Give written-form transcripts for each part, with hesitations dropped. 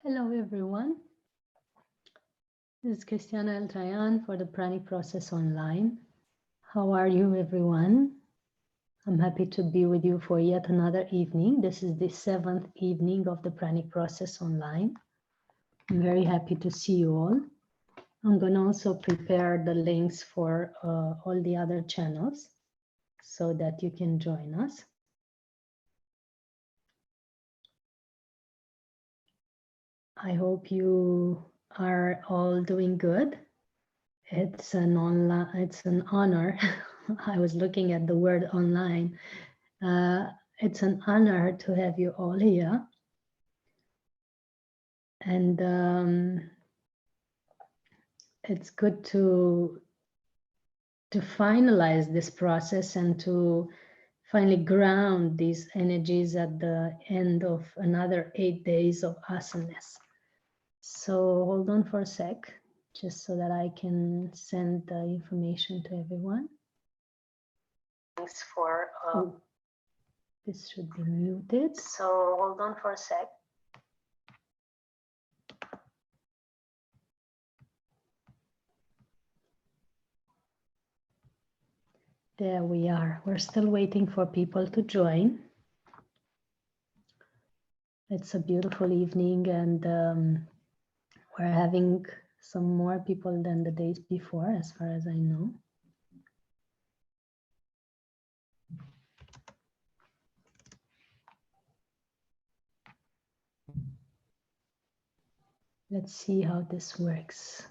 Hello everyone, this is Cristiana Eltrayan for the Pranic process online. How are you everyone? I'm happy to be with you for yet another evening. This is the 7th evening of the Pranic process online. I'm very happy to see you all. I'm going to also prepare the links for all the other channels so that you can join us. I hope you are all doing good. It's an honor. I was looking at the word online. It's an honor to have you all here. And it's good to finalize this process and to finally ground these energies at the end of another 8 days of asanas. So hold on for a sec, just so that I can send the information to everyone. Thanks for, this should be muted. So hold on for a sec. There we are. We're still waiting for people to join. It's a beautiful evening and we're having some more people than the days before, as far as I know. Let's see how this works.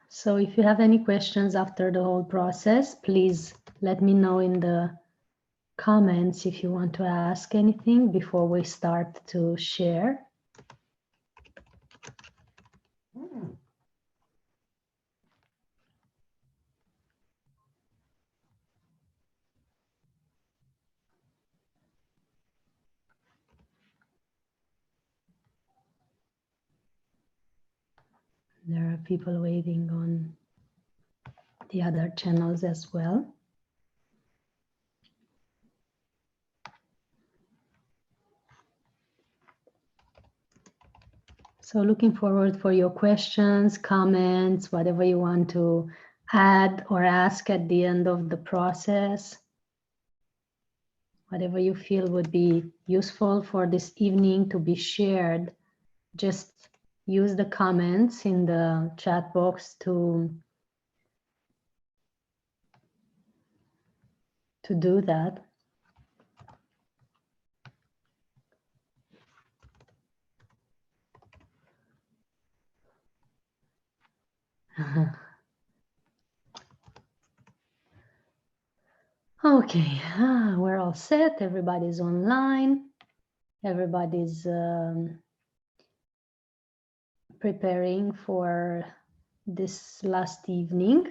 So if you have any questions after the whole process, please let me know in the comments if you want to ask anything before we start to share. There are people waiting on the other channels as well. So looking forward for your questions, comments, whatever you want to add or ask at the end of the process. Whatever you feel would be useful for this evening to be shared, just use the comments in the chat box to do that. Okay, we're all set. Everybody's online. Everybody's preparing for this last evening.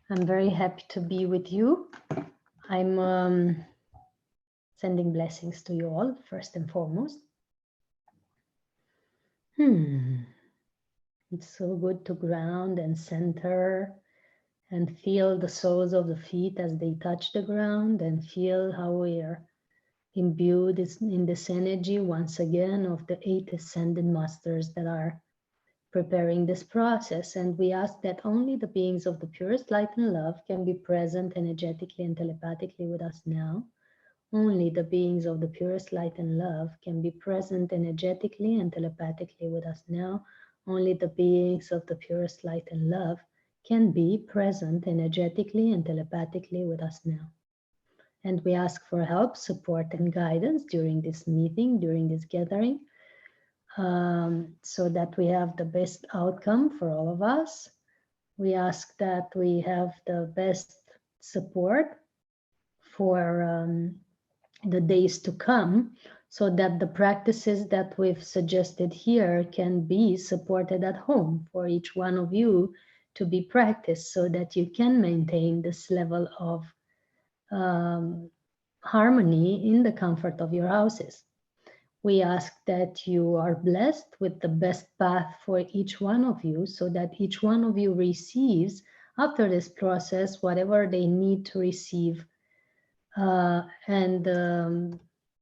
I'm very happy to be with you. I'm sending blessings to you all, first and foremost. It's so good to ground and center and feel the soles of the feet as they touch the ground and feel how we are imbued in this energy once again of the 8 ascended masters that are preparing this process. And we ask that only the beings of the purest light and love can be present energetically and telepathically with us now. Only the beings of the purest light and love can be present energetically and telepathically with us now. Only the beings of the purest light and love can be present energetically and telepathically with us now. And we ask for help, support, and guidance during this meeting, during this gathering, so that we have the best outcome for all of us. We ask that we have the best support for the days to come, so that the practices that we've suggested here can be supported at home for each one of you to be practiced, so that you can maintain this level of harmony in the comfort of your houses. We ask that you are blessed with the best path for each one of you, so that each one of you receives after this process whatever they need to receive, and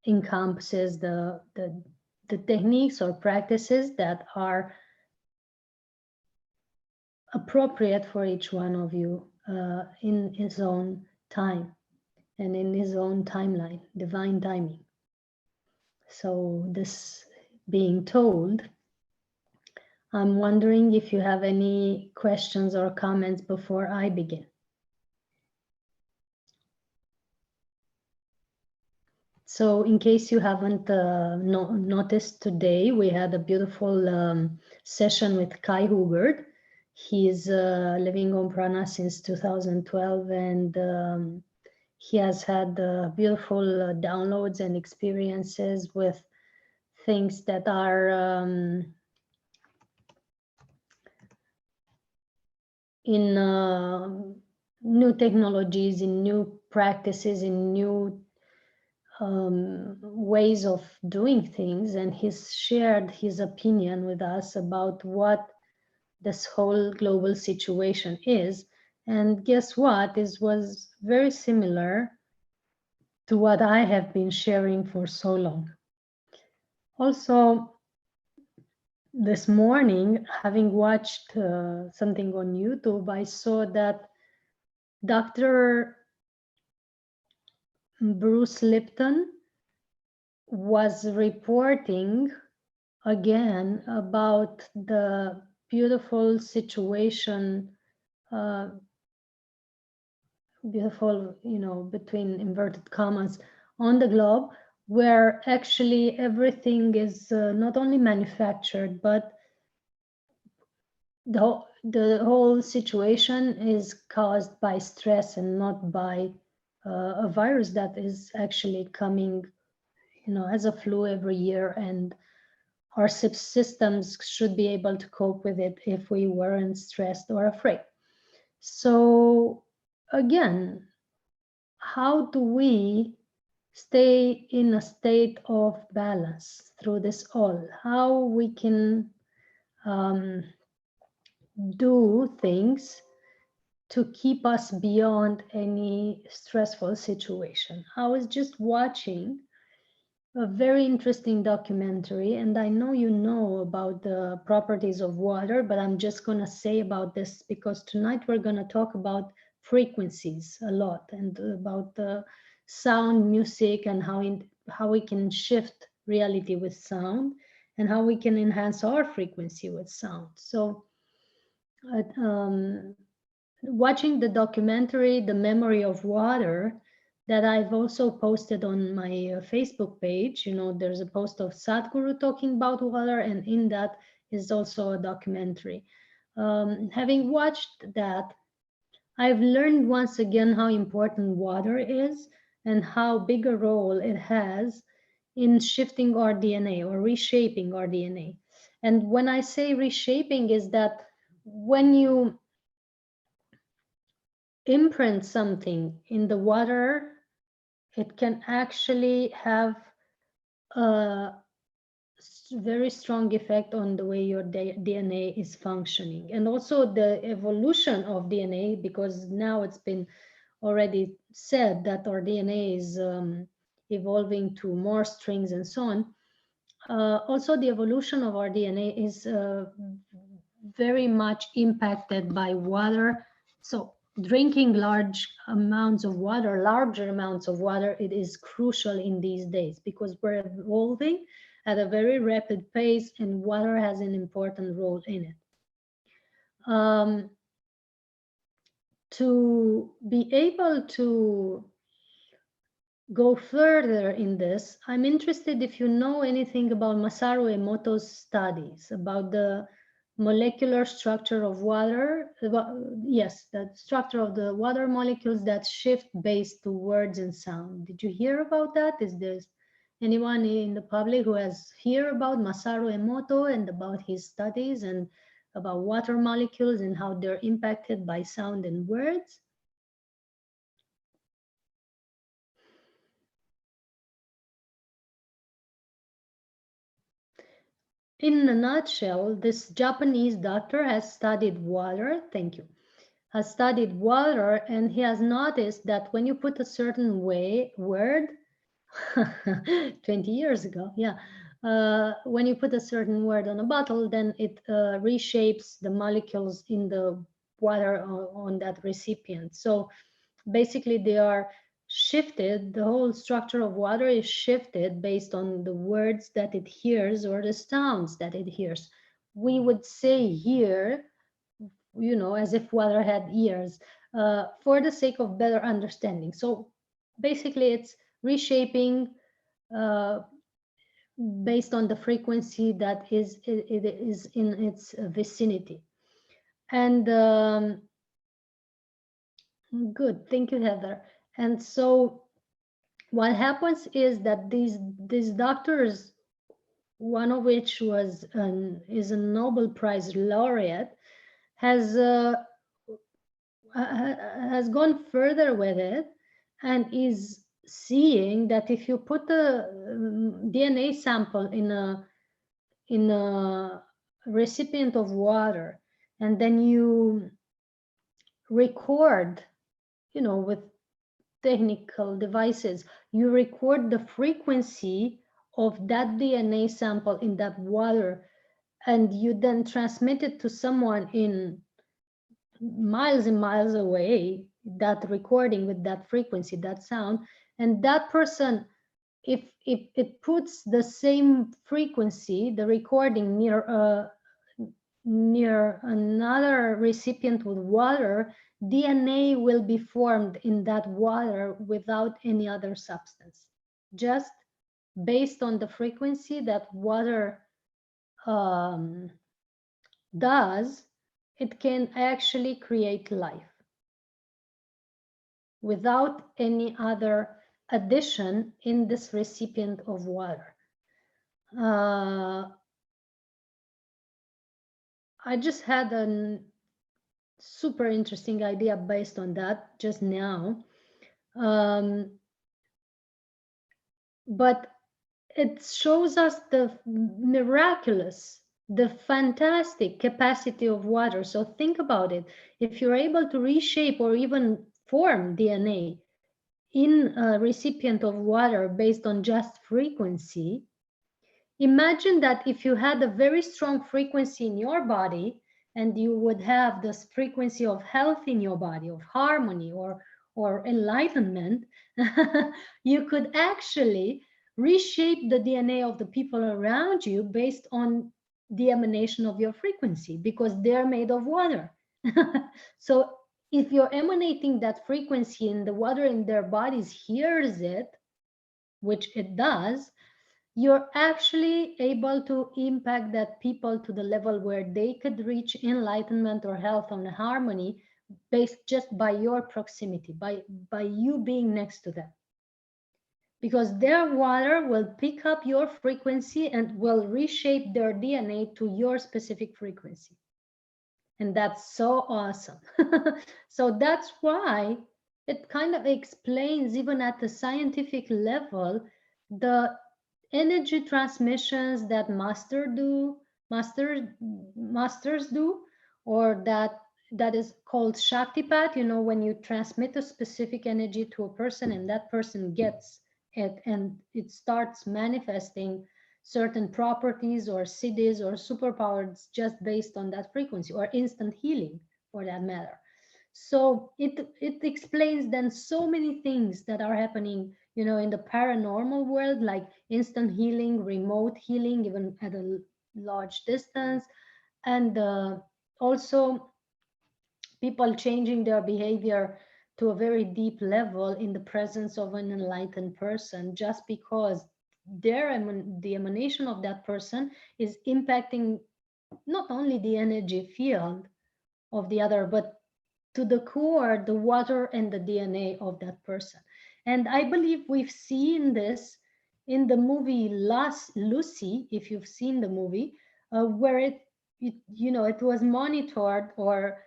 encompasses the techniques or practices that are appropriate for each one of you in his own time and in his own timeline, divine timing. So this being told, I'm wondering if you have any questions or comments before I begin. So in case you haven't noticed today, we had a beautiful session with Kai Hubert. He's living on Prana since 2012, and he has had beautiful downloads and experiences with things that are in new technologies, in new practices, in new ways of doing things, and he's shared his opinion with us about what this whole global situation is. And guess what? It was very similar to what I have been sharing for so long. Also, this morning, having watched something on YouTube, I saw that Dr. Bruce Lipton was reporting again about the beautiful situation, beautiful, between inverted commas, on the globe, where actually everything is not only manufactured, but the whole situation is caused by stress and not by a virus that is actually coming, as a flu every year, and our systems should be able to cope with it if we weren't stressed or afraid. So again, how do we stay in a state of balance through this all? How we can do things to keep us beyond any stressful situation. I was just watching a very interesting documentary, and I know you know about the properties of water, but I'm just going to say about this because tonight we're going to talk about frequencies a lot, and about the sound, music, and how we can shift reality with sound, and how we can enhance our frequency with sound. So watching the documentary The Memory of Water, that I've also posted on my Facebook page, there's a post of Sadhguru talking about water, and in that is also a documentary. Having watched that, I've learned once again how important water is and how big a role it has in shifting our DNA or reshaping our DNA. And when I say reshaping, is that when you imprint something in the water, it can actually have a very strong effect on the way your DNA is functioning, and also the evolution of DNA, because now it's been already said that our DNA is evolving to more strings and so on. Also, the evolution of our DNA is very much impacted by water. So drinking larger amounts of water, it is crucial in these days because we're evolving at a very rapid pace, and water has an important role in it. To be able to go further in this, I'm interested if you know anything about Masaru Emoto's studies about the molecular structure of water. Yes, the structure of the water molecules that shift based to words and sound. Did you hear about that? Is there anyone in the public who has heard about Masaru Emoto and about his studies and about water molecules and how they're impacted by sound and words? In a nutshell, this Japanese doctor has studied water. Thank you. has studied water, and he has noticed that when you put a certain word 20 years ago, yeah, when you put a certain word on a bottle, then it reshapes the molecules in the water on that recipient. So basically they are shifted, the whole structure of water is shifted based on the words that it hears or the sounds that it hears. We would say here, as if water had ears, for the sake of better understanding. So basically it's reshaping uh, based on the frequency that it is in its vicinity. And good, thank you, Heather. And so what happens is that these doctors, one of which is a Nobel Prize laureate, has gone further with it and is seeing that if you put a DNA sample in a recipient of water, and then you record, with technical devices, you record the frequency of that DNA sample in that water, and you then transmit it to someone in miles and miles away, that recording with that frequency, that sound, and that person, if it puts the same frequency, the recording near another recipient with water, DNA will be formed in that water without any other substance, just based on the frequency that water um, does. It can actually create life without any other addition in this recipient of water. I just had a super interesting idea based on that just now. But it shows us the miraculous, the fantastic capacity of water. So think about it. If you're able to reshape or even form DNA in a recipient of water based on just frequency, imagine that if you had a very strong frequency in your body, and you would have this frequency of health in your body, of harmony or enlightenment, you could actually reshape the DNA of the people around you based on the emanation of your frequency, because they're made of water. So if you're emanating that frequency and the water in their bodies hears it, which it does, you're actually able to impact that people to the level where they could reach enlightenment or health and harmony based just by your proximity, by you being next to them. Because their water will pick up your frequency and will reshape their DNA to your specific frequency. And that's so awesome. So that's why it kind of explains, even at the scientific level, the energy transmissions that masters do, or that is called Shaktipat. When you transmit a specific energy to a person and that person gets it, and it starts manifesting certain properties or cities or superpowers just based on that frequency, or instant healing for that matter. So it explains then so many things that are happening, in the paranormal world, like instant healing, remote healing, even at a large distance, and also people changing their behavior to a very deep level in the presence of an enlightened person, just because the emanation of that person is impacting not only the energy field of the other, but to the core, the water and the DNA of that person. And I believe we've seen this in the movie Last Lucy, if you've seen the movie, where it was monitored or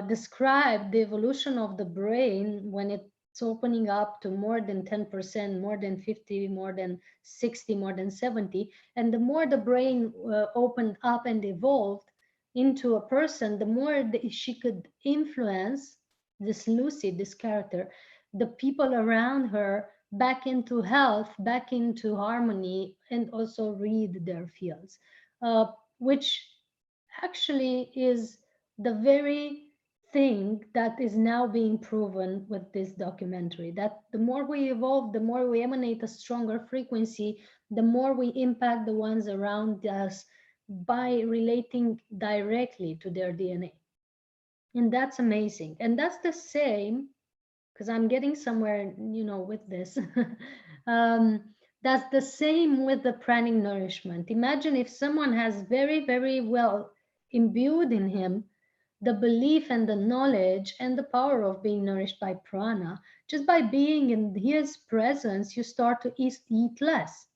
described the evolution of the brain when it's opening up to more than 10%, more than 50, more than 60, more than 70. And the more the brain opened up and evolved, into a person, the more that she could influence this Lucy, this character, the people around her back into health, back into harmony, and also read their fields, which actually is the very thing that is now being proven with this documentary, that the more we evolve, the more we emanate a stronger frequency, the more we impact the ones around us by relating directly to their DNA. And that's amazing. And that's the same, because I'm getting somewhere, with this. um, that's the same with the pranic nourishment. Imagine if someone has very, very well imbued in him the belief and the knowledge and the power of being nourished by prana. Just by being in his presence, you start to eat less,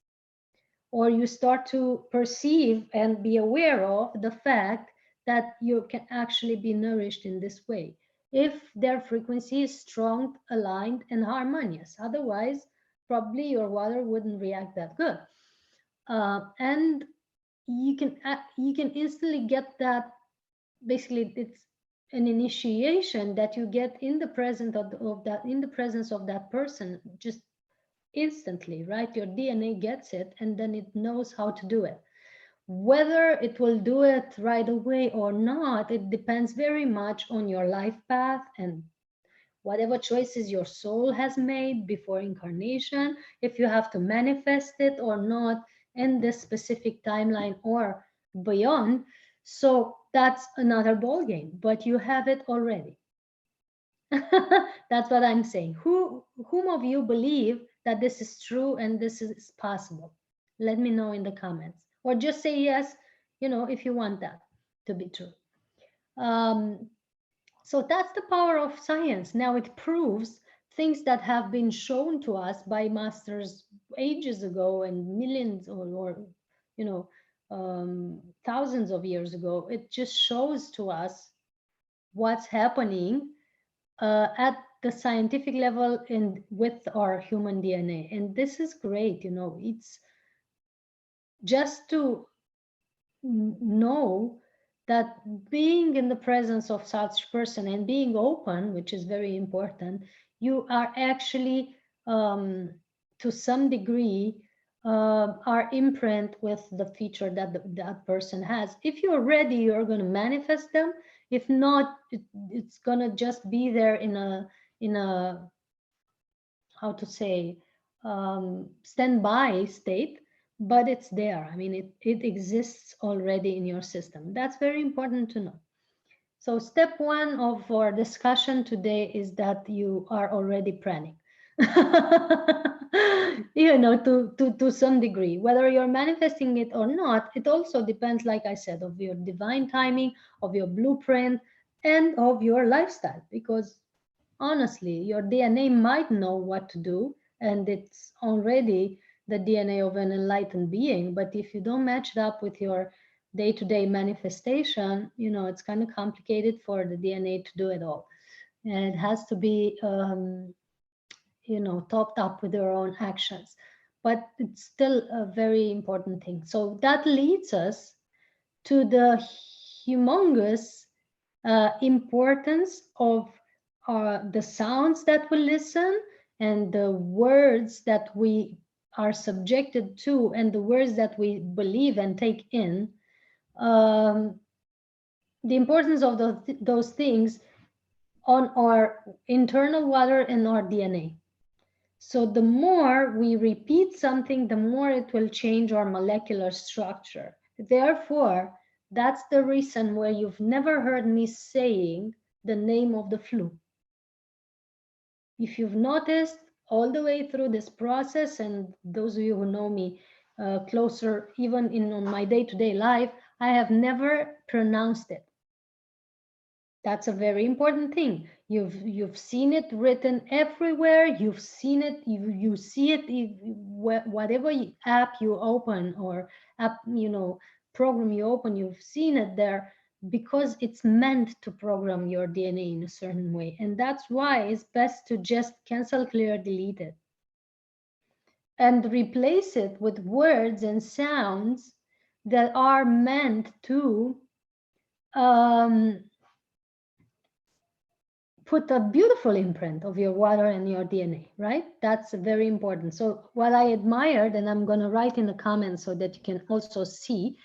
or you start to perceive and be aware of the fact that you can actually be nourished in this way if their frequency is strong, aligned, and harmonious. Otherwise, probably your water wouldn't react that good. And you can instantly get that. Basically, it's an initiation that you get in the presence of that, in the presence of that person, just instantly, right? Your DNA gets it and then it knows how to do it. Whether it will do it right away or not, it depends very much on your life path and whatever choices your soul has made before incarnation, if you have to manifest it or not in this specific timeline or beyond. So that's another ball game, but you have it already. That's what I'm saying. Whom of you believe that this is true and this is possible? Let me know in the comments, or just say yes, if you want that to be true. Um, so that's the power of science. Now it proves things that have been shown to us by masters ages ago and millions or thousands of years ago. It just shows to us what's happening at the scientific level and with our human DNA. And this is great, it's just to know that being in the presence of such person and being open, which is very important, you are actually to some degree are imprint with the feature that that person has. If you're ready, you're going to manifest them. If not, it's going to just be there in a how to say standby state, but it's there. I mean, it exists already in your system. That's very important to know. So step one of our discussion today is that you are already pranic. To some degree, whether you're manifesting it or not, it also depends, like I said, of your divine timing, of your blueprint, and of your lifestyle. Because honestly, your DNA might know what to do, and it's already the DNA of an enlightened being. But if you don't match it up with your day-to-day manifestation, it's kind of complicated for the DNA to do it all. And it has to be, topped up with your own actions. But it's still a very important thing. So that leads us to the humongous importance of the sounds that we listen and the words that we are subjected to and the words that we believe and take in. The importance of those things on our internal water and our DNA. So the more we repeat something, the more it will change our molecular structure. Therefore, that's the reason why you've never heard me saying the name of the flu. If you've noticed all the way through this process, and those of you who know me closer, even on my day-to-day life, I have never pronounced it. That's a very important thing. You've seen it written everywhere. You've seen it. You see it whatever app you open or app program you open. You've seen it there because it's meant to program your DNA in a certain way, and that's why it's best to just cancel, clear, delete it, and replace it with words and sounds that are meant to put a beautiful imprint of your water and your DNA, right? That's very important. So what I admired, and I'm going to write in the comments so that you can also see,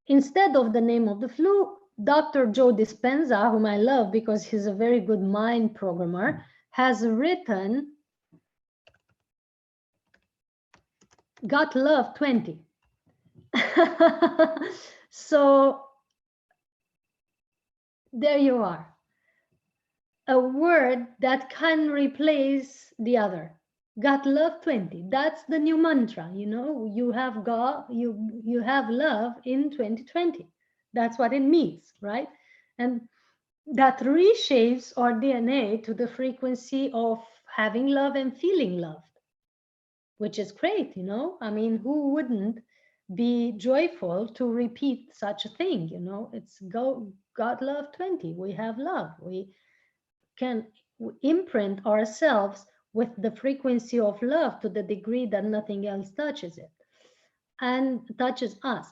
instead of the name of the flu, Dr. Joe Dispenza, whom I love because he's a very good mind programmer, has written Got Love 20. So there you are. A word that can replace the other. Got love 20. That's the new mantra. You know, you have God, you have love in 2020. That's what it means, right? And that reshapes our DNA to the frequency of having love and feeling loved, which is great, you know. I mean, who wouldn't be joyful to repeat such a thing, you know? It's God love 20. We have love. We can imprint ourselves with the frequency of love to the degree that nothing else touches it and touches us.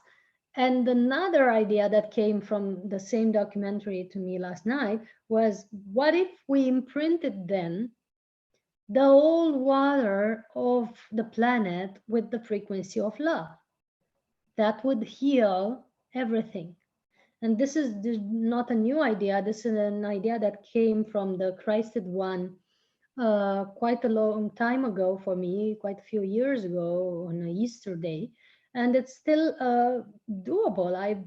And another idea that came from the same documentary to me last night was, what if we imprinted then the whole water of the planet with the frequency of love? That would heal everything. And this is not a new idea. This is an idea that came from the Christed One quite a long time ago for me, quite a few years ago on a Easter day. And it's still doable.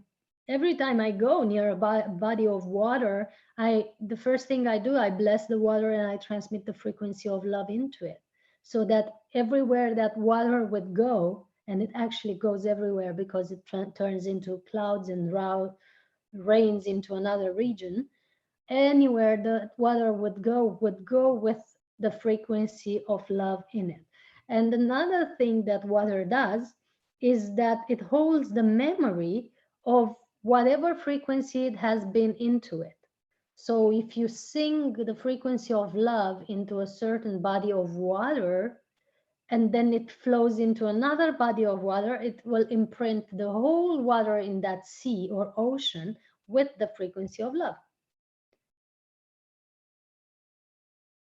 Every time I go near a body of water, the first thing I do, I bless the water and I transmit the frequency of love into it, so that everywhere that water would go, and it actually goes everywhere because it turns into clouds and rains into another region. Anywhere the water would go with the frequency of love in it. And another thing that water does is that it holds the memory of whatever frequency it has been into it. So if you sing the frequency of love into a certain body of water, and then it flows into another body of water, it will imprint the whole water in that sea or ocean with the frequency of love.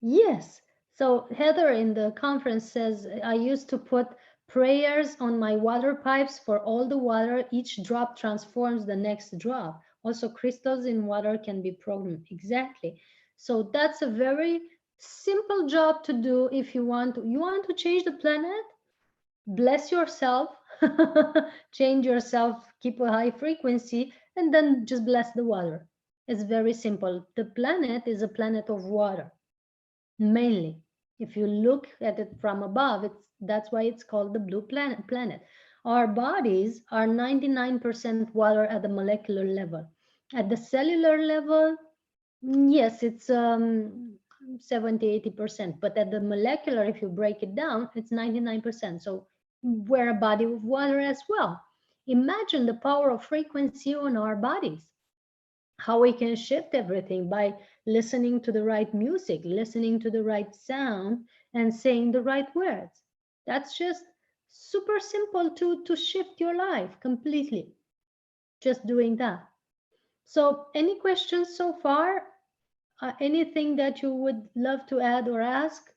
Yes. So Heather in the conference says, I used to put prayers on my water pipes for all the water. Each drop transforms the next drop. Also, crystals in water can be programmed. Exactly. So that's a very simple job to do if you want to. You want to change the planet? Bless yourself, change yourself, keep a high frequency, and then just bless the water. It's very simple. The planet is a planet of water. Mainly, if you look at it from above, that's why it's called the blue planet. Our bodies are 99% water at the molecular level. At the cellular level, yes, it's 70-80%, but at the molecular, if you break it down, it's 99%. So we're a body of water as well. Imagine the power of frequency on our bodies, how we can shift everything by listening to the right music, listening to the right sound, and saying the right words. That's just super simple to shift your life completely. Just doing that. So any questions so far? Anything that you would love to add or ask?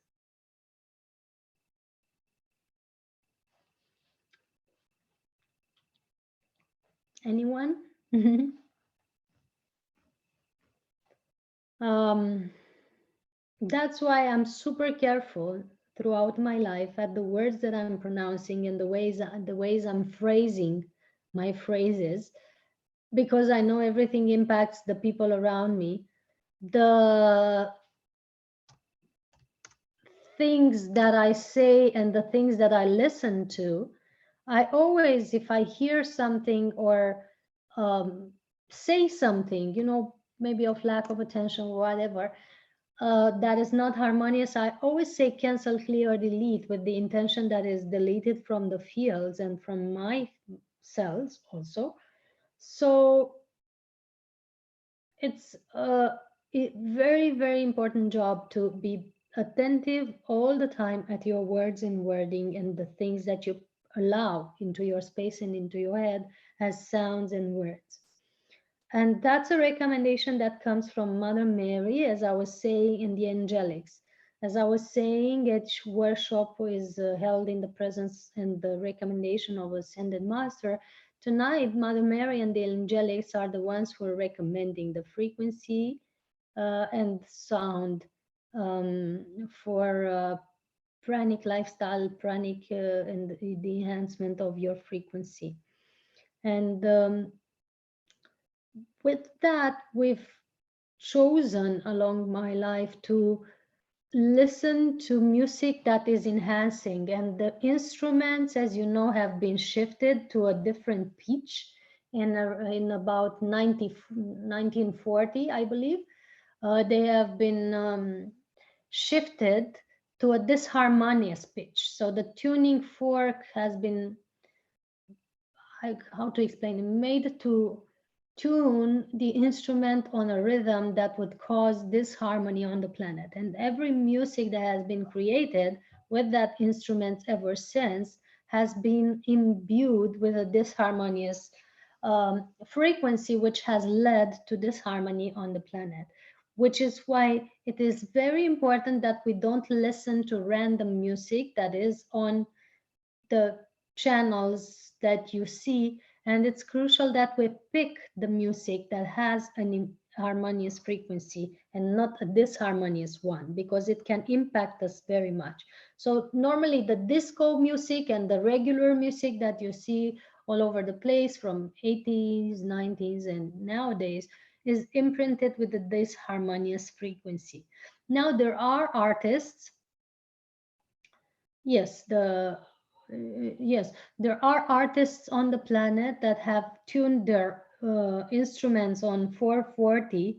Anyone? That's why I'm super careful throughout my life at the words that I'm pronouncing and the ways I'm phrasing my phrases, because I know everything impacts the people around me. The things that I say and the things that I listen to, I always, if I hear something or say something, you know, maybe of lack of attention or whatever, that is not harmonious, I always say cancel, clear, delete with the intention that is deleted from the fields and from my cells also. So it's a very, very important job to be attentive all the time at your words and wording and the things that you allow into your space and into your head as sounds and words. And that's a recommendation that comes from Mother Mary, as I was saying in the Angelics. As I was saying, each workshop is held in the presence and the recommendation of Ascended Master. Tonight, Mother Mary and the Angelics are the ones who are recommending the frequency and sound for pranic lifestyle, pranic and the enhancement of your frequency. And with that, we've chosen along my life to listen to music that is enhancing, and the instruments, as you know, have been shifted to a different pitch in about 1940, I believe. They have been shifted to a disharmonious pitch, so the tuning fork has been, how to explain it, made to tune the instrument on a rhythm that would cause disharmony on the planet. And every music that has been created with that instrument ever since has been imbued with a disharmonious frequency, which has led to disharmony on the planet. Which is why it is very important that we don't listen to random music that is on the channels that you see, and it's crucial that we pick the music that has an harmonious frequency and not a disharmonious one, because it can impact us very much. So normally the disco music and the regular music that you see all over the place from 80s, 90s, and nowadays is imprinted with the disharmonious frequency. Now there are artists. Yes, yes, there are artists on the planet that have tuned their instruments on 440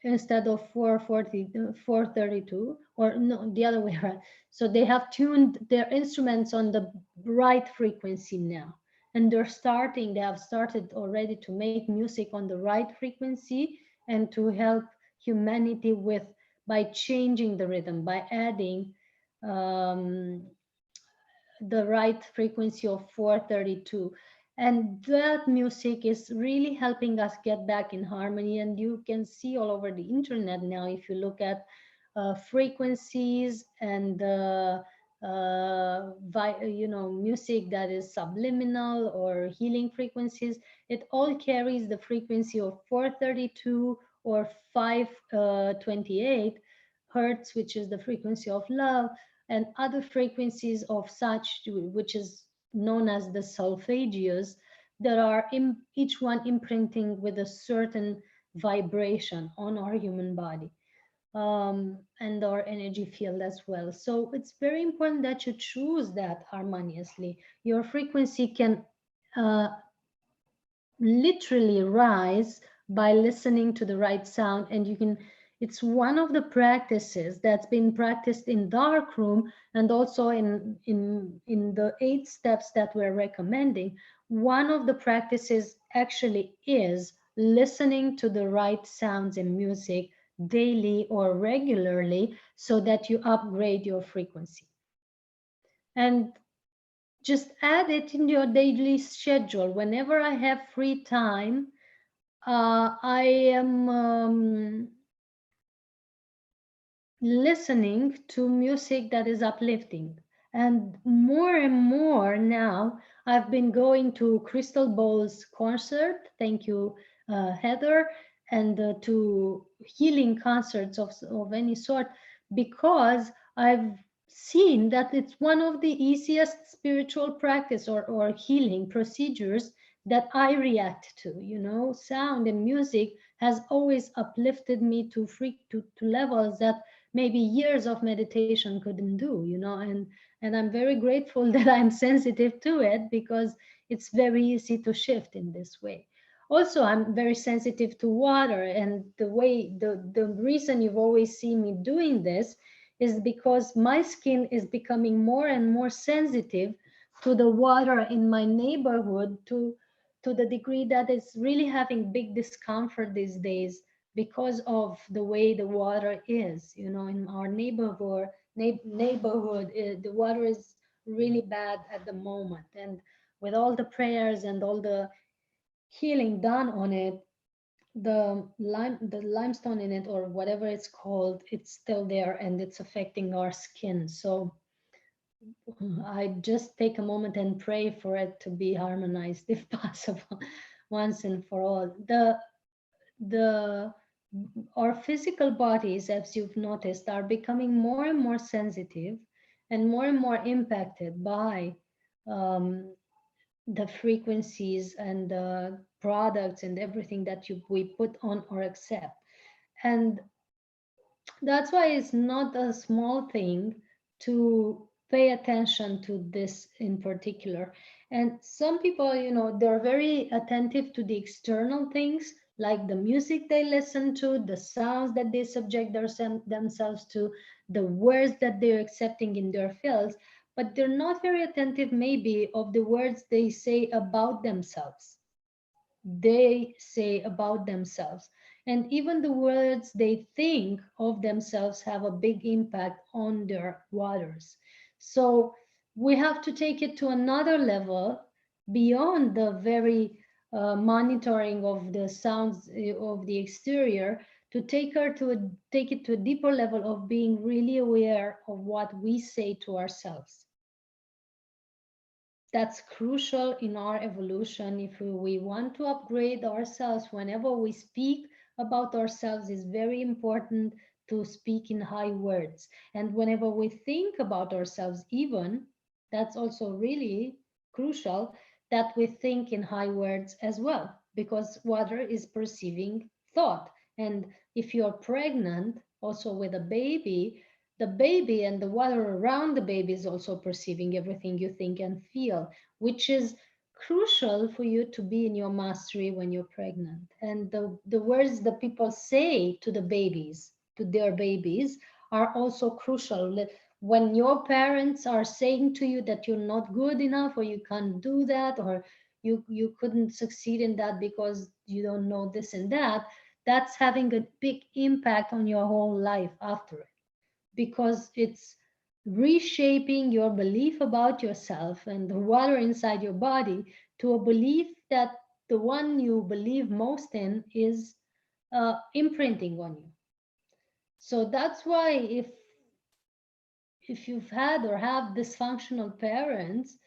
instead of 440, 432, or no, the other way around. So they have tuned their instruments on the right frequency now, and they have started already to make music on the right frequency and to help humanity with by changing the rhythm, by adding um, the right frequency of 432, and that music is really helping us get back in harmony. And you can see all over the internet now, if you look at frequencies and music that is subliminal or healing frequencies, it all carries the frequency of 432 or 528 hertz, which is the frequency of love, and other frequencies of such, which is known as the solfeggios, that are each one imprinting with a certain vibration on our human body and our energy field as well. So it's very important that you choose that harmoniously. Your frequency can uh, literally rise by listening to the right sound, and you can, it's one of the practices that's been practiced in dark room, and also in the 8 steps that we're recommending. One of the practices actually is listening to the right sounds in music daily or regularly, so that you upgrade your frequency. And just add it in your daily schedule. Whenever I have free time, I am listening to music that is uplifting. And more now, I've been going to Crystal Bowl's concert. Thank you, Heather, and to healing concerts of any sort, because I've seen that it's one of the easiest spiritual practice or healing procedures that I react to. You know, sound and music has always uplifted me to levels that maybe years of meditation couldn't do, you know. And I'm very grateful that I'm sensitive to it, because it's very easy to shift in this way. Also, I'm very sensitive to water, and the reason you've always seen me doing this is because my skin is becoming more and more sensitive to the water in my neighborhood, to the degree that it's really having big discomfort these days, because of the way the water is, you know, in our neighborhood. The water is really bad at the moment, and with all the prayers and all the healing done on it, the limestone in it or whatever it's called, it's still there and it's affecting our skin. So I just take a moment and pray for it to be harmonized if possible, once and for all. The our physical bodies, as you've noticed, are becoming more and more sensitive and more impacted by um, the frequencies and the products and everything that we put on or accept. And that's why it's not a small thing to pay attention to this in particular. And some people, they're very attentive to the external things, like the music they listen to, the sounds that they subject themselves to, the words that they're accepting in their fields, but they're not very attentive maybe of the words they say about themselves, and even the words they think of themselves have a big impact on their waters. So we have to take it to another level beyond the very monitoring of the sounds of the exterior, to take it to a deeper level of being really aware of what we say to ourselves. That's crucial in our evolution. If we want to upgrade ourselves, whenever we speak about ourselves, it's very important to speak in high words. And whenever we think about ourselves, even, that's also really crucial that we think in high words as well, because water is perceiving thought. And if you're pregnant, also with a baby, the baby and the water around the baby is also perceiving everything you think and feel, which is crucial for you to be in your mastery when you're pregnant. And the words that people say to the babies, to their babies, are also crucial. When your parents are saying to you that you're not good enough, or you can't do that, or you couldn't succeed in that because you don't know this and that, that's having a big impact on your whole life after it, because it's reshaping your belief about yourself and the water inside your body to a belief that the one you believe most in is imprinting on you. So that's why if you've had or have dysfunctional parents,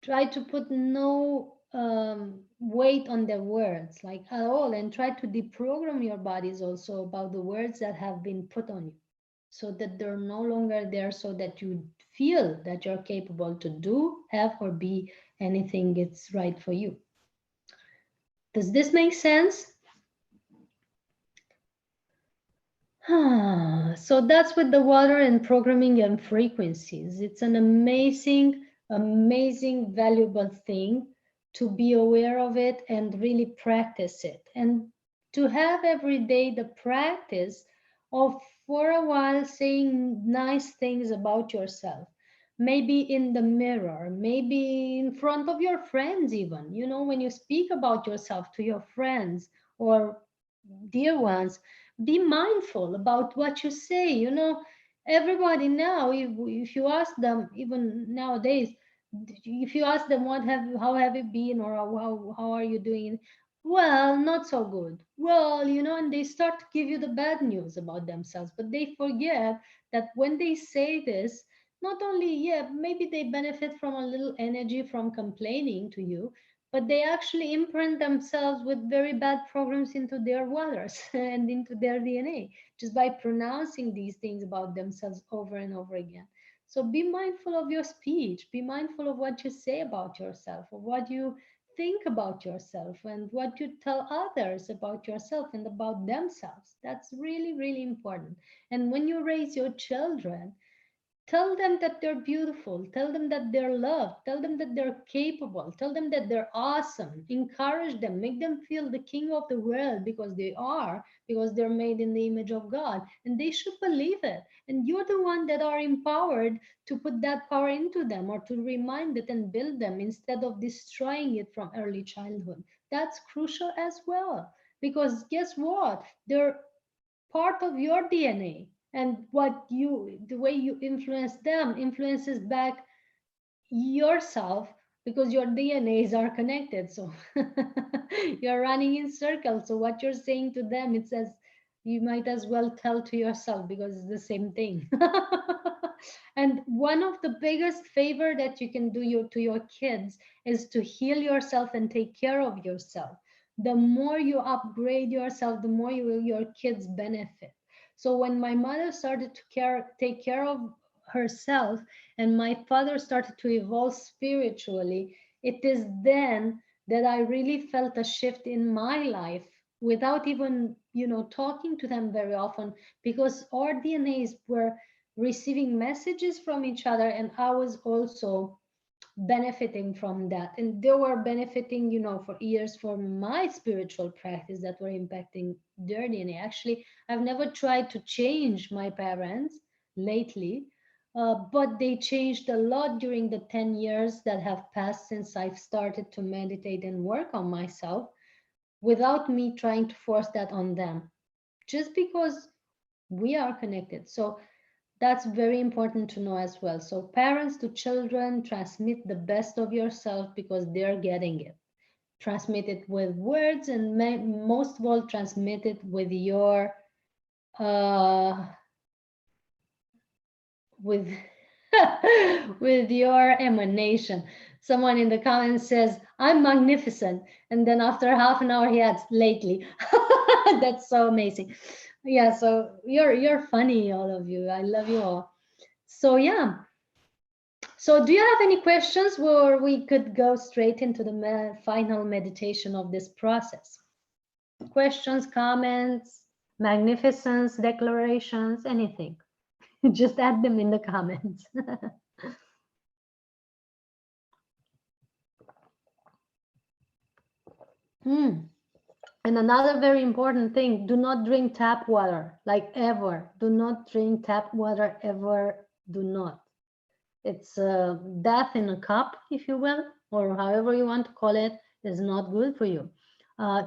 try to put no weight on their words, like at all, and try to deprogram your bodies also about the words that have been put on you, so that they're no longer there, so that you feel that you're capable to do, have, or be anything it's right for you. Does this make sense? So that's with the water and programming and frequencies. It's an amazing, amazing, valuable thing to be aware of it and really practice it. And to have every day the practice of, for a while, saying nice things about yourself. Maybe in the mirror, maybe in front of your friends, even. When you speak about yourself to your friends or dear ones, be mindful about what you say. Everybody now, if you ask them, even nowadays, if you ask them how have you been, or how are you doing, well, not so good, well, and they start to give you the bad news about themselves, but they forget that when they say this, not only, yeah, maybe they benefit from a little energy from complaining to you, but they actually imprint themselves with very bad programs into their waters and into their DNA, just by pronouncing these things about themselves over and over again. So be mindful of your speech, be mindful of what you say about yourself, of what you think about yourself, and what you tell others about yourself and about themselves. That's really, really important. And when you raise your children, tell them that they're beautiful. Tell them that they're loved. Tell them that they're capable. Tell them that they're awesome. Encourage them. Make them feel the king of the world, because they are, because they're made in the image of God. And they should believe it. And you're the one that are empowered to put that power into them, or to remind it and build them, instead of destroying it from early childhood. That's crucial as well. Because guess what? They're part of your DNA, and the way you influence them influences back yourself because your DNAs are connected. So you're running in circles. So what you're saying to them, it says you might as well tell to yourself because it's the same thing. And one of the biggest favor that you can do to your kids is to heal yourself and take care of yourself. The more you upgrade yourself, the more your kids benefit. So when my mother started to take care of herself, and my father started to evolve spiritually, it is then that I really felt a shift in my life without even, talking to them very often, because our DNAs were receiving messages from each other, and I was also benefiting from that. And they were benefiting, for years from my spiritual practice that were impacting their DNA. Actually, I've never tried to change my parents lately, but they changed a lot during the 10 years that have passed since I've started to meditate and work on myself without me trying to force that on them, just because we are connected. So that's very important to know as well. So parents to children, transmit the best of yourself because they're getting it. Transmit it with words, and most of all, transmit it with your with with your emanation. Someone in the comments says, "I'm magnificent," and then after half an hour he adds, "Lately." That's so amazing. Yeah, so you're funny, all of you. I love you all. So yeah. So do you have any questions, or we could go straight into the final meditation of this process? Questions, comments, magnificence, declarations, anything. Just add them in the comments. And another very important thing, do not drink tap water, like ever. Do not drink tap water ever. Do not. It's death in a cup, if you will, or however you want to call it, is not good for you.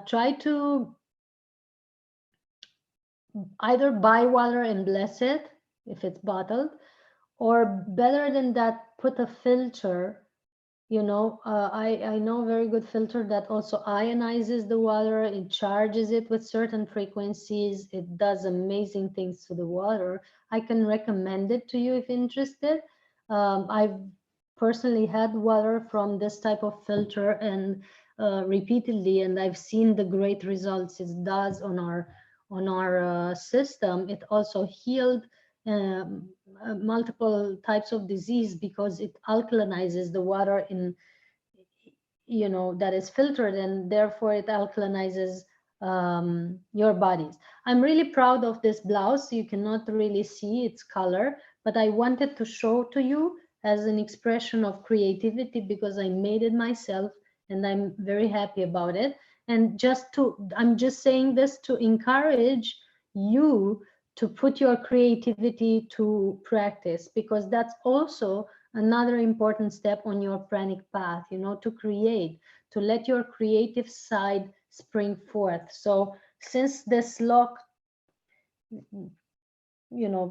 Try to either buy water and bless it if it's bottled, or better than that, put a filter. I know a very good filter that also ionizes the water. It charges it with certain frequencies. It does amazing things to the water. I can recommend it to you if interested. I've personally had water from this type of filter and repeatedly, and I've seen the great results it does on our system. It also healed multiple types of disease because it alkalinizes the water in that is filtered, and therefore it alkalinizes your bodies. I'm really proud of this blouse. You cannot really see its color, but I wanted to show to you as an expression of creativity because I made it myself and I'm very happy about it. And I'm just saying this to encourage you to put your creativity to practice, because that's also another important step on your pranic path, to create, to let your creative side spring forth. So since this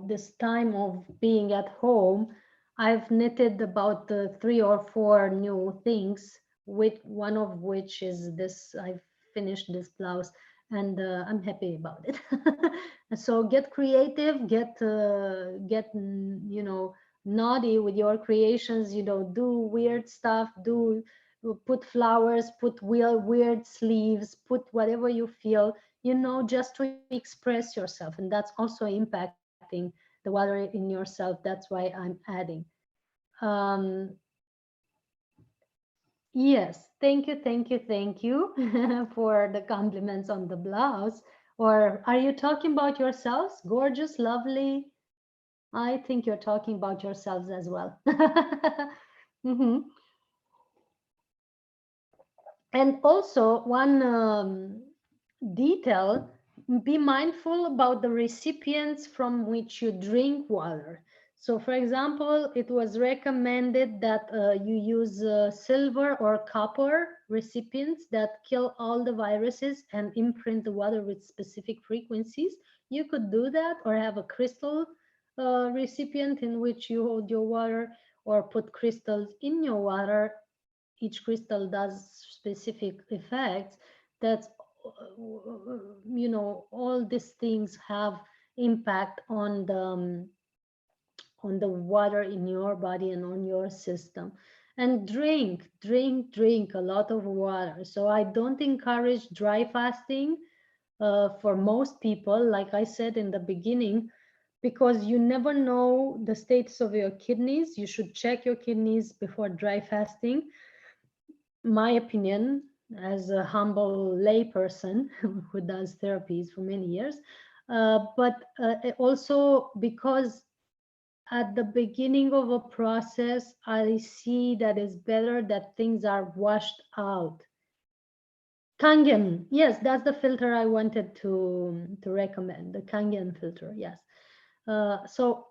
this time of being at home, I've knitted about 3 or 4 new things, with one of which is this. I've finished this blouse, and I'm happy about it. So get creative, get naughty with your creations. Do weird stuff. Put flowers, put weird sleeves, put whatever you feel, just to express yourself. And that's also impacting the water in yourself. That's why I'm adding. Um, yes, thank you, thank you, thank you for the compliments on the blouse. Or are you talking about yourselves? Gorgeous, lovely. I think you're talking about yourselves as well. Mhm. And also, one detail, be mindful about the recipients from which you drink water. So, for example, it was recommended that you use silver or copper recipients that kill all the viruses and imprint the water with specific frequencies. You could do that, or have a crystal recipient in which you hold your water, or put crystals in your water each crystal does specific effects, that all these things have impact on the water in your body and on your system. And drink a lot of water. So I don't encourage dry fasting for most people, like I said in the beginning, because you never know the status of your kidneys. You should check your kidneys before dry fasting. My opinion, as a humble layperson who does therapies for many years, but also because at the beginning of a process, I see that it's better that things are washed out. Kangen, yes, that's the filter I wanted to recommend, the Kangen filter, yes. So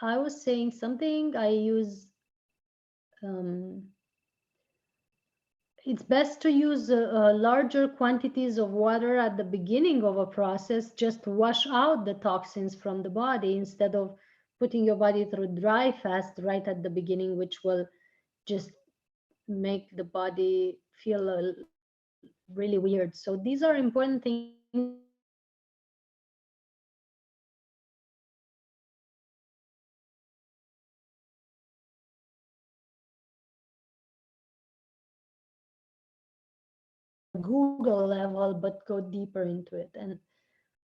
I was saying something I use, it's best to use larger quantities of water at the beginning of a process just to wash out the toxins from the body instead of putting your body through dry fast right at the beginning, which will just make the body feel really weird. So these are important things to understand. Google level, but go deeper into it. And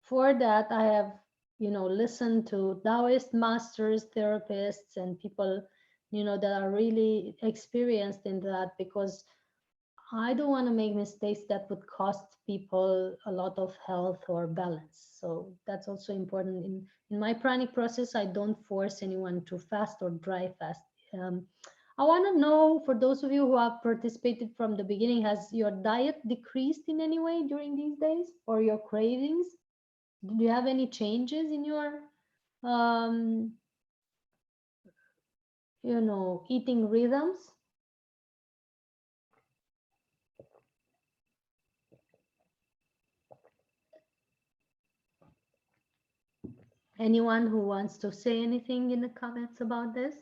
for that, I have, listened to Taoist masters, therapists, and people, that are really experienced in that, because I don't want to make mistakes that would cost people a lot of health or balance. So that's also important. In my pranic process, I don't force anyone to fast or dry fast. Um, I want to know, for those of you who have participated from the beginning, has your diet decreased in any way during these days, or your cravings? Do you have any changes in your, um, eating rhythms? Anyone who wants to say anything in the comments about this?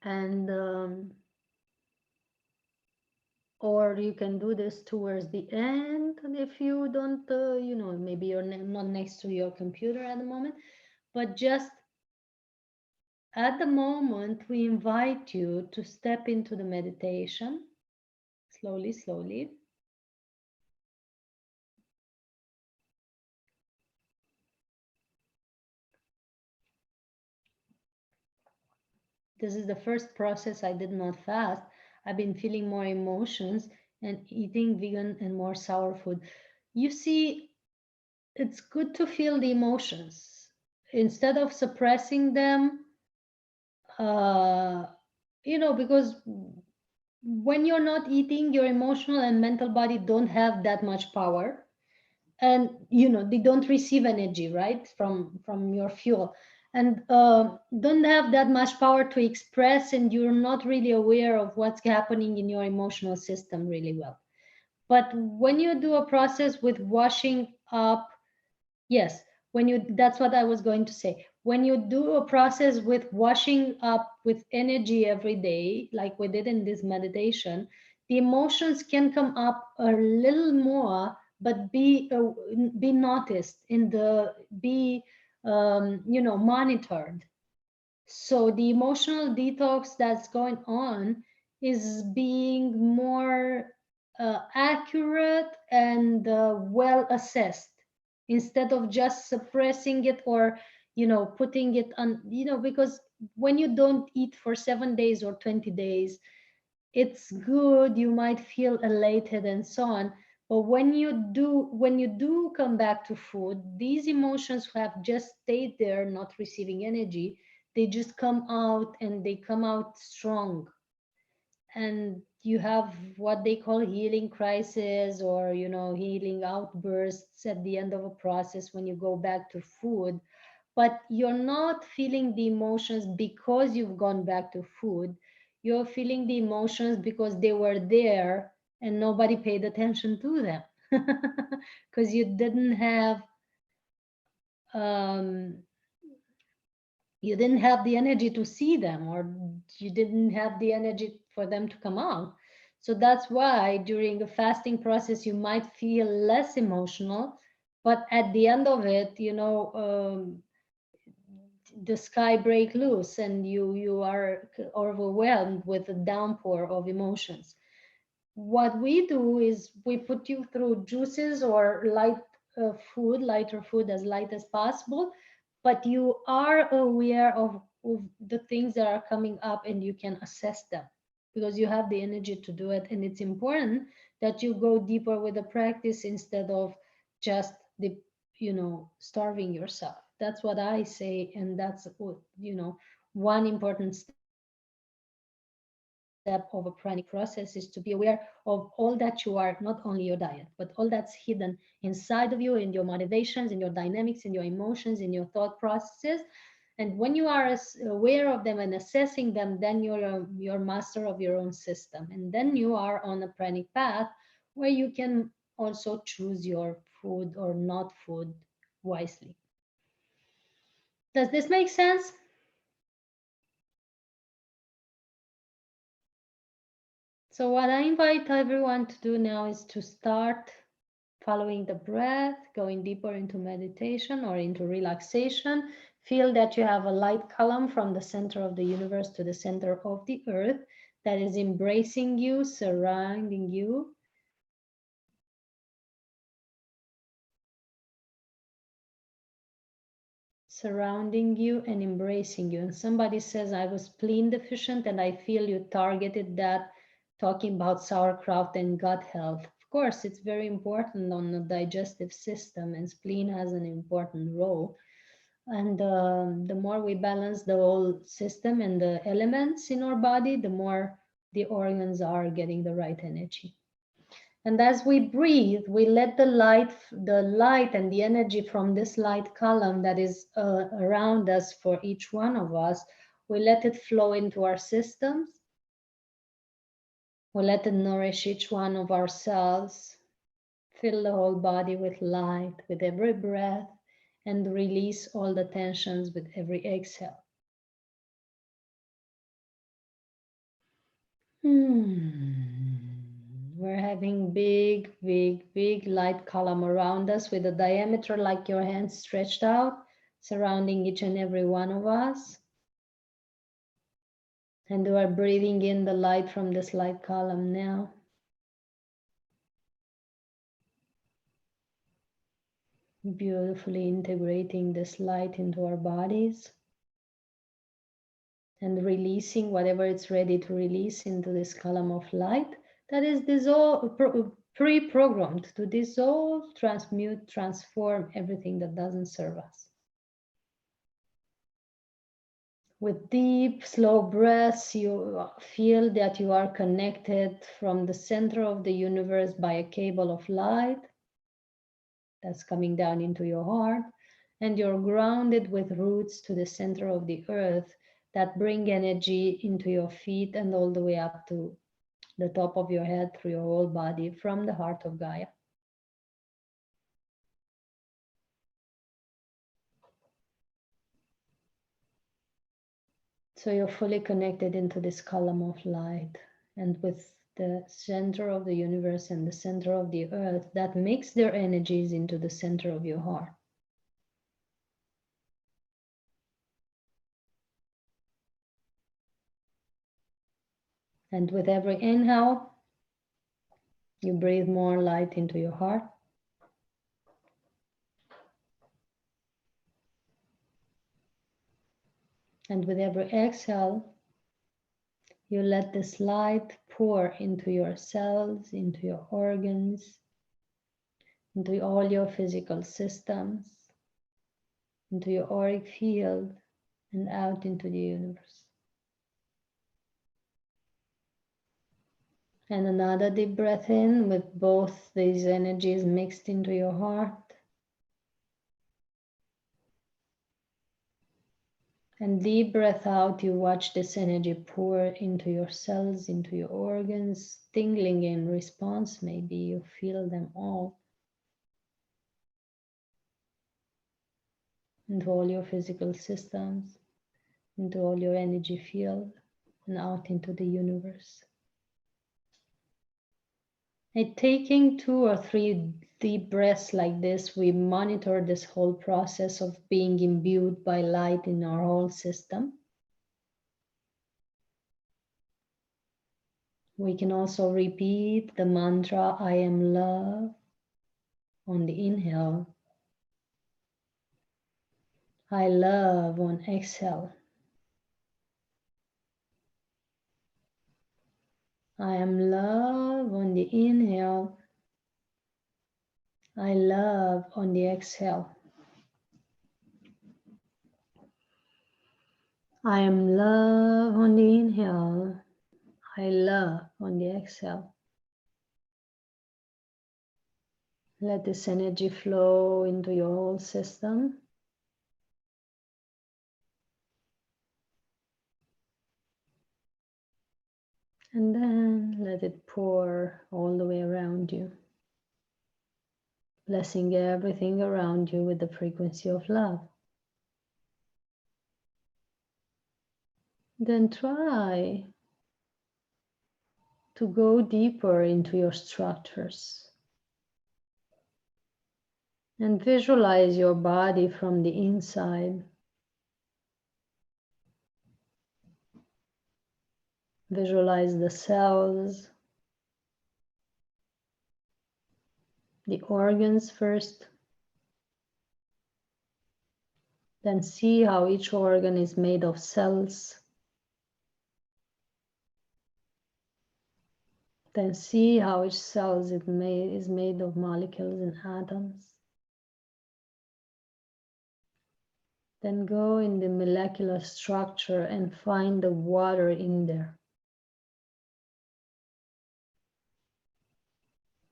And or you can do this towards the end if you don't, maybe you're not next to your computer at the moment, but just at the moment, we invite you to step into the meditation slowly, slowly. This is the first process I did not fast. I've been feeling more emotions and eating vegan and more sour food. You see, it's good to feel the emotions instead of suppressing them, uh, because when you're not eating, your emotional and mental body don't have that much power, and they don't receive energy, right, from your fuel, and don't have that much power to express, and you're not really aware of what's happening in your emotional system really well. But when you do a process with washing up, yes, that's what I was going to say. When you do a process with washing up with energy every day, like we did in this meditation, the emotions can come up a little more, but be noticed in the be monitored. So the emotional detox that's going on is being more accurate and well assessed, instead of just suppressing it, or putting it on, because when you don't eat for 7 days or 20 days, it's good, you might feel elated and so on. But when you do come back to food, these emotions have just stayed there not receiving energy, they just come out, and they come out strong. And you have what they call healing crisis, or healing outbursts at the end of a process when you go back to food. But you're not feeling the emotions because you've gone back to food. You're feeling the emotions because they were there and nobody paid attention to them. Because you didn't have, um, you didn't have the energy to see them, or you didn't have the energy for them to come out. So that's why during a fasting process, you might feel less emotional, but at the end of it, the sky break loose and you are overwhelmed with a downpour of emotions. What we do is we put you through juices or lighter food, as light as possible, but you are aware of the things that are coming up and you can assess them because you have the energy to do it. And it's important that you go deeper with the practice instead of just starving yourself. That's what I say, and that's what, one important step of a pranic process is to be aware of all that you are, not only your diet, but all that's hidden inside of you, in your motivations, in your dynamics, in your emotions, in your thought processes. And when you are aware of them and assessing them, then you're master of your own system. And then you are on a pranic path where you can also choose your food or not food wisely. Does this make sense? So what I invite everyone to do now is to start following the breath, going deeper into meditation or into relaxation. Feel that you have a light column from the center of the universe to the center of the earth that is embracing you, surrounding you. Surrounding you and embracing you. And somebody says, I was spleen deficient, and I feel you targeted that, talking about sauerkraut and gut health. Of course, it's very important on the digestive system, and spleen has an important role. And the more we balance the whole system and the elements in our body, the more the organs are getting the right energy. And as we breathe, we let the light and the energy from this light column that is around us for each one of us, we let it flow into our systems. We let it nourish each one of our cells, fill the whole body with light with every breath, and release all the tensions with every exhale. We're having big light column around us with a diameter like your hands stretched out, surrounding each and every one of us. And we are breathing in the light from this light column now. Beautifully integrating this light into our bodies. And releasing whatever it's ready to release into this column of light that is pre-programmed to dissolve, transmute, transform everything that doesn't serve us. With deep, slow breaths, you feel that you are connected from the center of the universe by a cable of light that's coming down into your heart, and you're grounded with roots to the center of the earth that bring energy into your feet and all the way up to the top of your head through your whole body from the heart of Gaia. So you're fully connected into this column of light, and with the center of the universe and the center of the earth that mix their energies into the center of your heart. And with every inhale, you breathe more light into your heart. And with every exhale, you let this light pour into your cells, into your organs, into all your physical systems, into your auric field, and out into the universe. And another deep breath in with both these energies mixed into your heart. And deep breath out, you watch this energy pour into your cells, into your organs, tingling in response. Maybe you feel them all. Into all your physical systems. into all your energy field and out into the universe. And taking 2 or 3 deep breaths like this, we monitor this whole process of being imbued by light in our whole system. We can also repeat the mantra, I am love, on the inhale. I love on exhale. I am love on the inhale. I love on the exhale. I am love on the inhale. I love on the exhale. Let this energy flow into your whole system. And then let it pour all the way around you, blessing everything around you with the frequency of love. Then try to go deeper into your structures and visualize your body from the inside. Visualize the cells, the organs first, then see how each organ is made of cells. Then see how each cell is made of molecules and atoms. Then go in the molecular structure and find the water in there.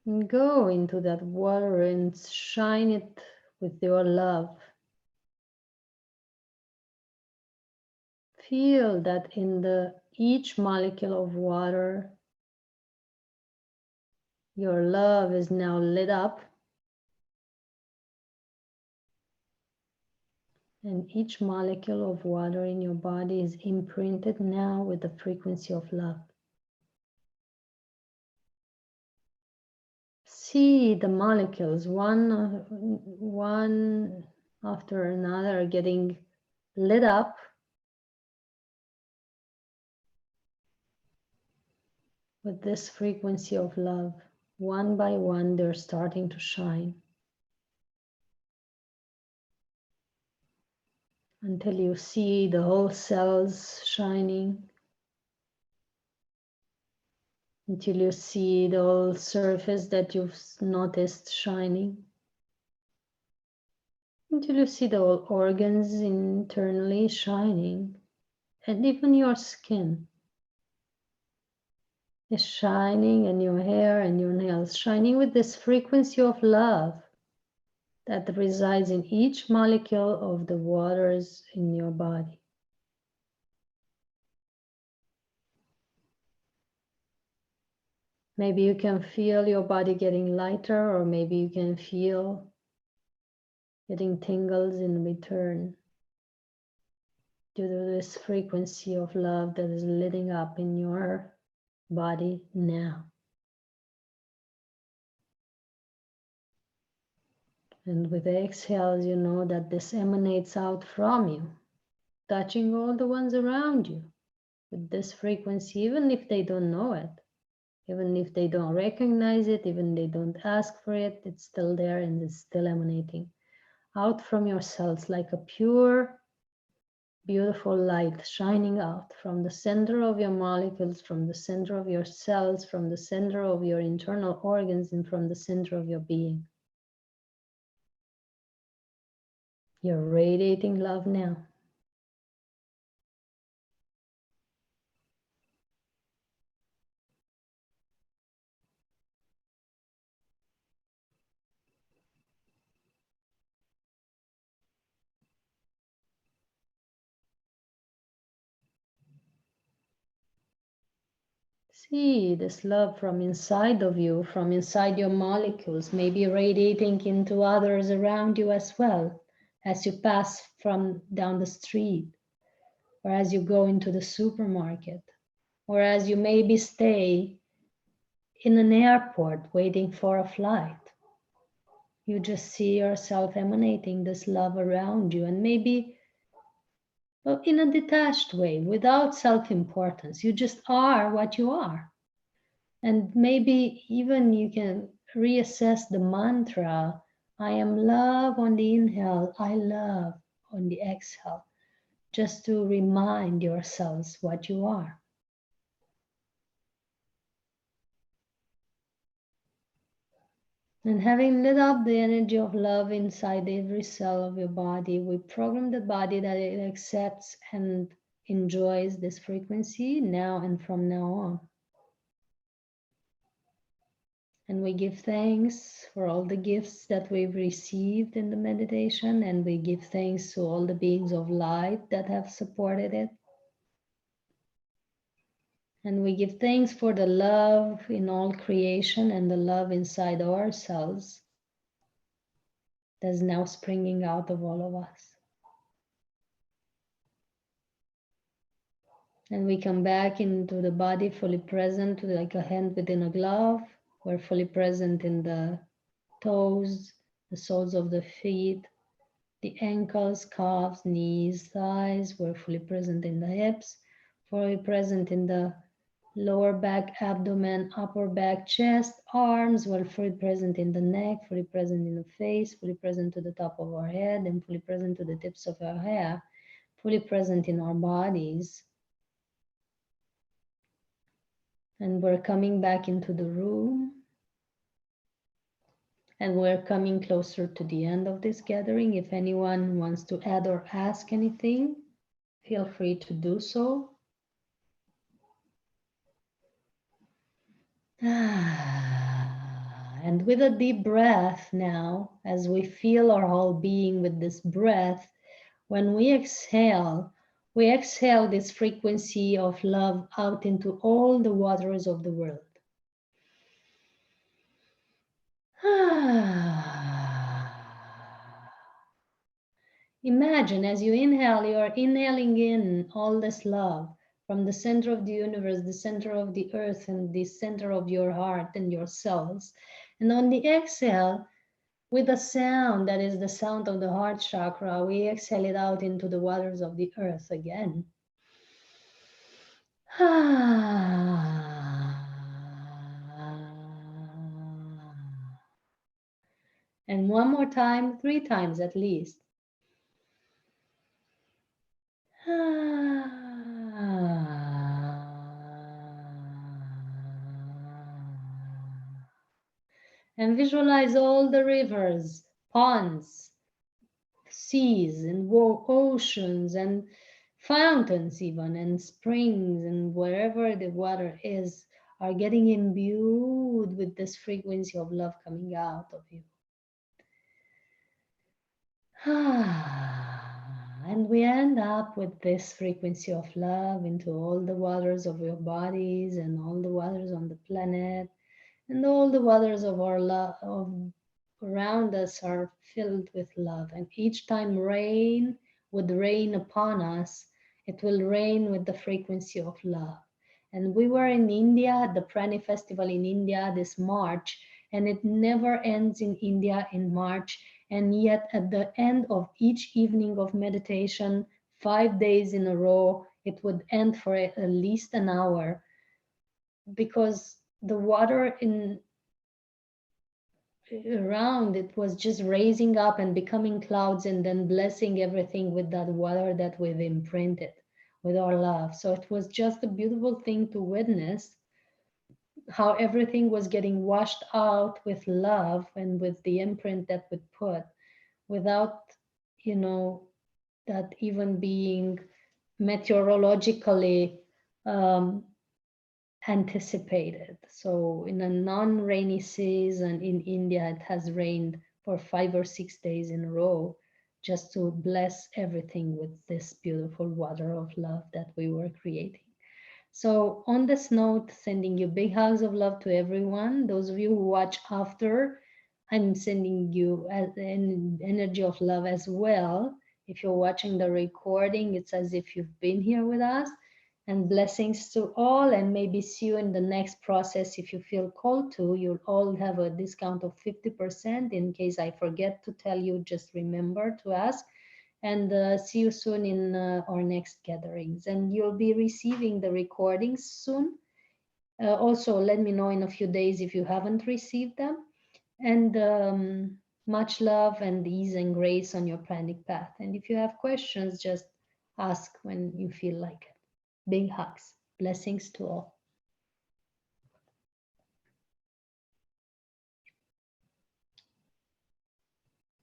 And go into that water and shine it with your love. Feel that in each molecule of water, your love is now lit up. And each molecule of water in your body is imprinted now with the frequency of love. See the molecules one after another getting lit up. With this frequency of love, one by one, they're starting to shine. Until you see the whole cells shining. Until you see the whole surface that you've noticed shining. Until you see the whole organs internally shining. And even your skin is shining, and your hair and your nails shining with this frequency of love that resides in each molecule of the waters in your body. Maybe you can feel your body getting lighter, or maybe you can feel getting tingles in return due to this frequency of love that is lighting up in your body now. And with the exhales, you know that this emanates out from you, touching all the ones around you with this frequency, even if they don't know it, even if they don't recognize it, even if they don't ask for it, it's still there and it's still emanating out from your cells like a pure, beautiful light shining out from the center of your molecules, from the center of your cells, from the center of your internal organs, and from the center of your being. You're radiating love now. See this love from inside of you, from inside your molecules, maybe radiating into others around you as well, as you pass from down the street. or as you go into the supermarket, or as you maybe stay in an airport waiting for a flight. You just see yourself emanating this love around you, and maybe in a detached way, without self-importance. You just are what you are. And maybe even you can reassess the mantra, I am love on the inhale, I love on the exhale, just to remind yourselves what you are. And having lit up the energy of love inside every cell of your body, we program the body that it accepts and enjoys this frequency now and from now on. And we give thanks for all the gifts that we've received in the meditation, and we give thanks to all the beings of light that have supported it. And we give thanks for the love in all creation and the love inside ourselves that's now springing out of all of us. And we come back into the body fully present, like a hand within a glove. We're fully present in the toes, the soles of the feet, the ankles, calves, knees, thighs. We're fully present in the hips, fully present in the lower back, abdomen, upper back, chest, arms. We're fully present in the neck, fully present in the face, fully present to the top of our head, and fully present to the tips of our hair, fully present in our bodies. And we're coming back into the room. And we're coming closer to the end of this gathering. If anyone wants to add or ask anything, feel free to do so. And with a deep breath now, as we feel our whole being with this breath, when we exhale this frequency of love out into all the waters of the world. Imagine as you inhale, you are inhaling in all this love from the center of the universe, the center of the earth, and the center of your heart and your cells. And on the exhale, with a sound that is the sound of the heart chakra, we exhale it out into the waters of the earth again. And one more time, 3 times at least. And visualize all the rivers, ponds, seas, and oceans, and fountains even, and springs, and wherever the water is, are getting imbued with this frequency of love coming out of you. And we end up with this frequency of love into all the waters of your bodies and all the waters on the planet, and all the waters of our love around us are filled with love. And each time rain would rain upon us, it will rain with the frequency of love. And we were in India at the Pranic festival in India this March, and it never ends in India in March. And yet at the end of each evening of meditation, 5 days in a row, it would end for at least an hour, because the water in around it was just raising up and becoming clouds, and then blessing everything with that water that we've imprinted with our love. So it was just a beautiful thing to witness, how everything was getting washed out with love and with the imprint that we put, without, that even being meteorologically anticipated. So in a non-rainy season in India, it has rained for 5 or 6 days in a row, just to bless everything with this beautiful water of love that we were creating. So on this note, sending you big hugs of love to everyone. Those of you who watch after, I'm sending you an energy of love as well. If you're watching the recording, it's as if you've been here with us. And blessings to all, and maybe see you in the next process. If you feel called to, you'll all have a discount of 50%. In case I forget to tell you, just remember to ask. And see you soon in our next gatherings. And you'll be receiving the recordings soon. Also, let me know in a few days if you haven't received them. And much love and ease and grace on your pranic path. And if you have questions, just ask when you feel like it. Big hugs. Blessings to all.